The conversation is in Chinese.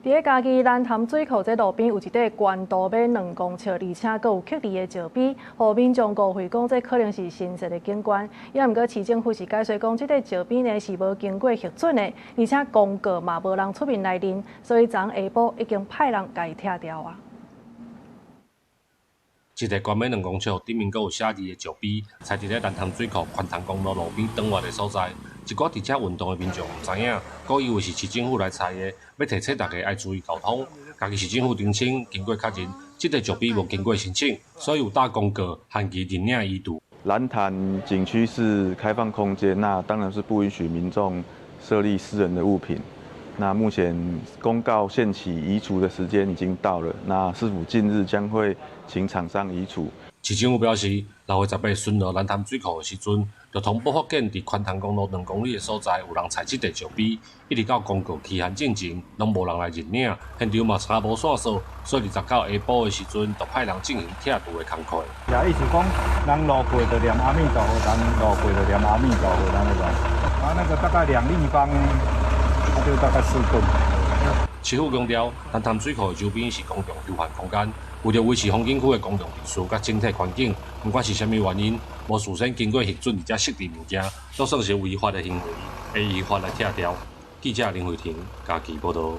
在嘉義蘭潭水庫這路邊有一塊懸度要2公尺，而且還有刻字的石碑，互民眾誤會講這可能是神聖的景觀。也毋過市政府是解釋講，這個石碑呢是無經過核准的，而且公告嘛無人出面來認，所以昨下晡已經派人甲伊拆掉啊。一個懸要2公尺，頂面閣有寫字的石碑，插佇咧蘭潭水庫寬塘公路路邊轉彎的所在。一寡佇遮運動的民眾毋知影，閣以為是市政府來拆的，要提醒大家愛注意交通。嘉義市政府澄清，經過確認，這個石碑無經過申請，所以有打公告限期認領依圖。蘭潭景區是開放空間，那當然是不允許民眾設立私人的物品。那目前公告限期移除的時間已經到了，那市府近日將會請廠商移除。市政府表示，6月18日巡邏蘭潭水庫的時陣，就通報發現佇寬塘公路2公里的所在有人踩這塊石碑，一直到公告期限進前，攏無人來認領，現場嘛查無線索，所以29下晡的時陣，就派人進行拆除的工作。也意思講，人路過就念阿彌陀佛，人路過就念阿彌陀佛，那個。那個大概2立方，就大概4噸。市府強調，蘭潭水庫的周邊是公共休閒空間，為了維持風景區的公共秩序甲整體環境，不管是甚麼原因，無事先經過核准而設置物件，都算是違法的行為，會依法來拆掉。記者林慧婷，嘉義報道。